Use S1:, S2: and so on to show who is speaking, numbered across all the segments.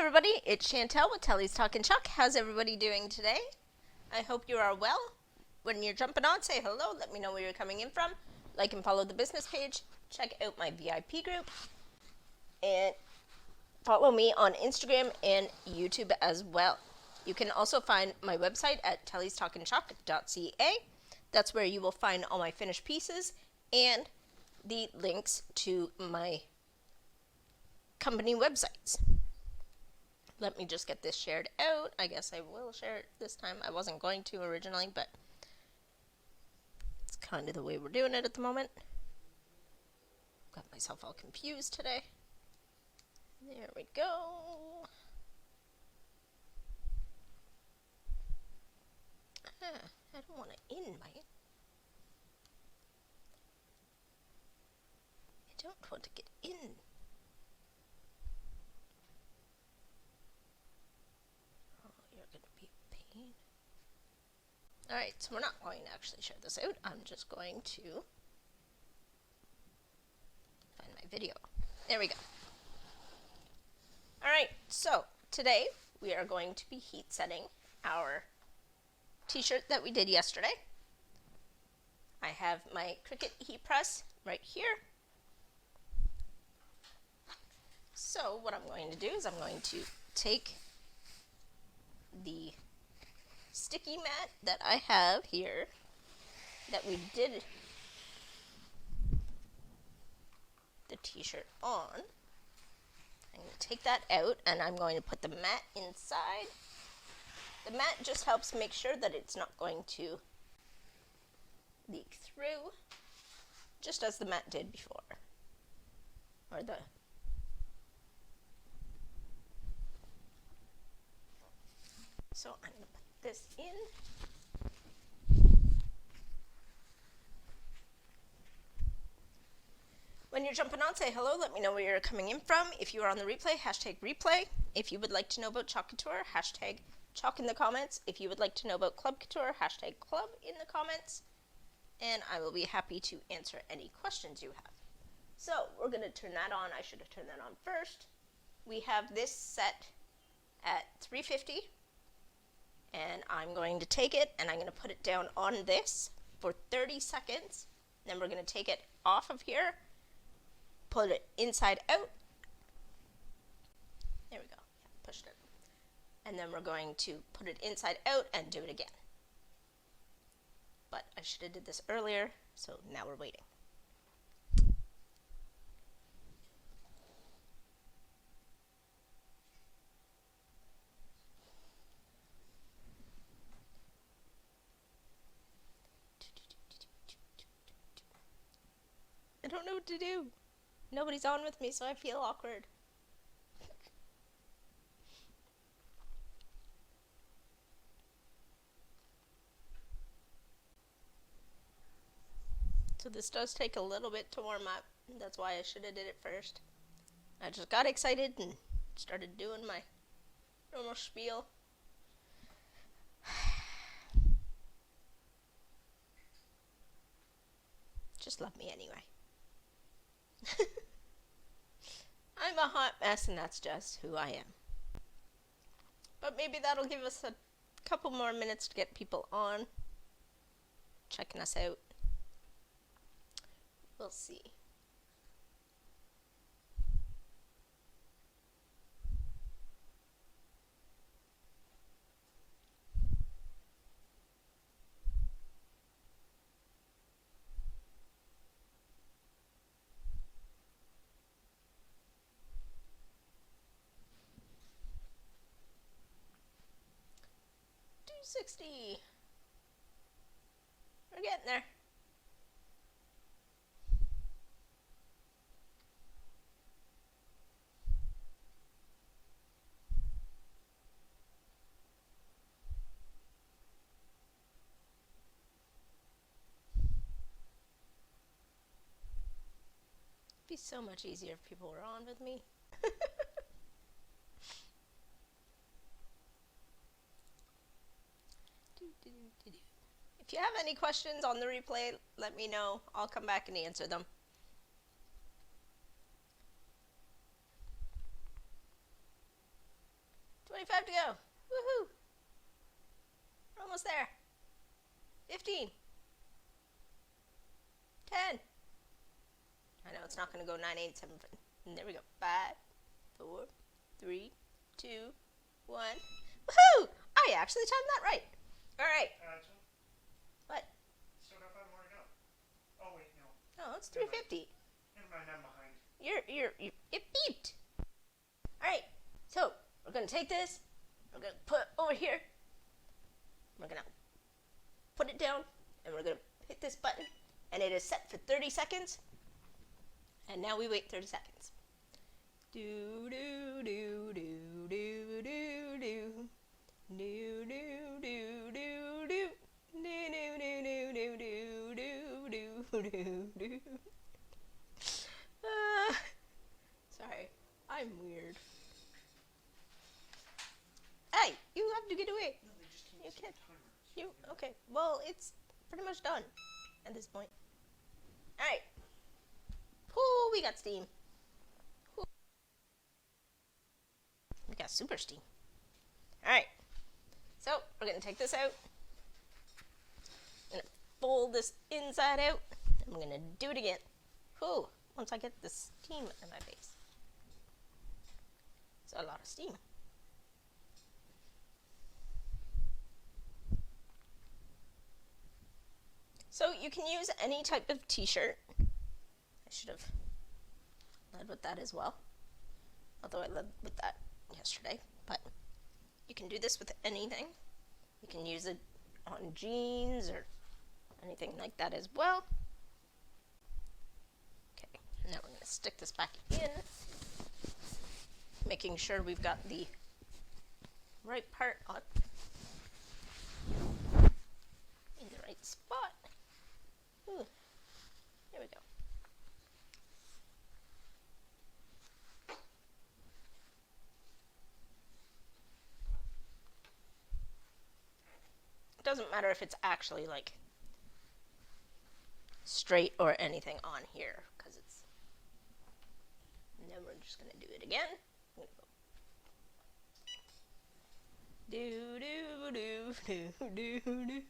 S1: everybody, it's Chantel with Telly's Talkin' Chalk. How's everybody doing today? I hope you are well. When you're jumping on, say hello, let me know where you're coming in from. Like and follow the business page. Check out my VIP group. And follow me on Instagram and YouTube as well. You can also find my website at tellystalkinchalk.ca. That's where you will find all my finished pieces and the links to my company websites. Let me just get this shared out. I guess I will share it this time. I wasn't going to originally, but it's kind of the way we're doing it at the moment. Got myself all confused today. There we go. I don't want to in my... I don't want to get in. Alright, so we're not going to actually share this out. I'm just going to find my video. There we go. Alright, so today we are going to be heat setting our t-shirt that we did yesterday. I have my Cricut heat press right here. So what I'm going to do is I'm going to take the sticky mat that I have here that we did the t-shirt on. I'm going to take that out and I'm going to put the mat inside. The mat just helps make sure that it's not going to leak through, just as the mat did before. So I'm going to put this in. When you're jumping on, say hello, let me know where you're coming in from. If you are on the replay, hashtag replay. If you would like to know about Chalk Couture, hashtag chalk in the comments. If you would like to know about Club Couture, hashtag club in the comments. And I will be happy to answer any questions you have. So we're going to turn that on. I should have turned that on first. We have this set at 350. And I'm going to take it and I'm going to put it down on this for 30 seconds. Then we're going to take it off of here, put it inside out. There we go. Yeah, pushed it. And then we're going to put it inside out and do it again. But I should have did this earlier, so now we're waiting. I don't know what to do. Nobody's on with me, so I feel awkward. So this does take a little bit to warm up. That's why I should have did it first. I just got excited and started doing my normal spiel. Just love me anyway. I'm a hot mess and that's just who I am. But maybe that'll give us a couple more minutes to get people on, checking us out. We'll see. $2.60. We're getting there. It'd be so much easier if people were on with me. If you have any questions on the replay, let me know. I'll come back and answer them. 25 to go. Woohoo! We're almost there. 15. 10. I know it's not going to go 9, 8, 7. There we go. 5, 4, 3, 2, 1. Woohoo! I actually timed that right. All right. What?
S2: Still got 5 more to go. Oh wait, no.
S1: No, it's 350.
S2: Never mind, I'm behind.
S1: It beeped. All right. So we're gonna take this. We're gonna put it over here. We're gonna put it down, and we're gonna hit this button, and it is set for 30 seconds. And now we wait 30 seconds. Do do do do do do do. Do do do do do. Do do do do do do do do do. Sorry, I'm weird. Hey, you have to get away.
S2: No, they just can't
S1: You
S2: see
S1: can't.
S2: the timer.
S1: You okay? Well, it's pretty much done at this point. All right. Ooh, we got steam. Ooh. We got super steam. All right. So we're gonna take this out. I'm gonna fold this inside out, and we're gonna do it again. Ooh, once I get the steam in my face. It's a lot of steam. So you can use any type of t-shirt. I should have led with that as well. Although I led with that yesterday. But you can do this with anything. You can use it on jeans or anything like that as well. Okay, now we're going to stick this back in. Making sure we've got the right part on in the right spot. Ooh, there we go. It doesn't matter if it's actually like straight or anything on here, because it's. And then we're just gonna do it again. Do do do do do do do.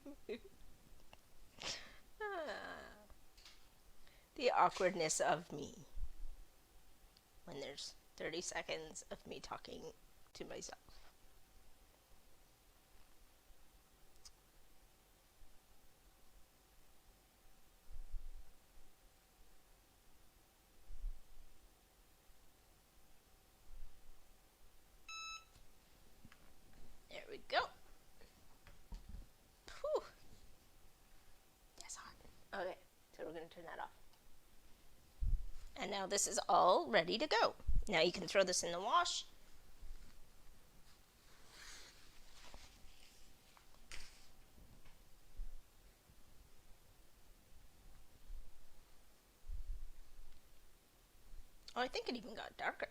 S1: The awkwardness of me when there's 30 seconds of me talking to myself. There we go. Whew. That's hot. Okay, so we're going to turn that off. And now this is all ready to go. Now you can throw this in the wash. Oh, I think it even got darker.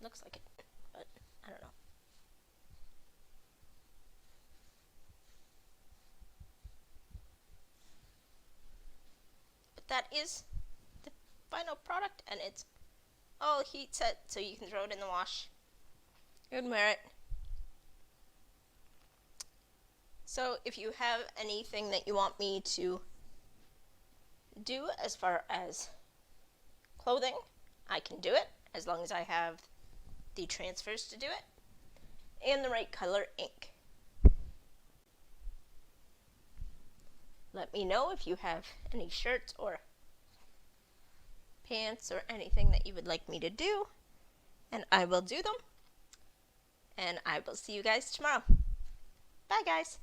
S1: Looks like it, but I don't know. But that is the final product, and it's all heat set, so you can throw it in the wash. Good merit. So if you have anything that you want me to do as far as clothing, I can do it, as long as I have the transfers to do it and the right color ink. Let me know if you have any shirts or pants or anything that you would like me to do, and I will do them. And I will see you guys tomorrow. Bye, guys.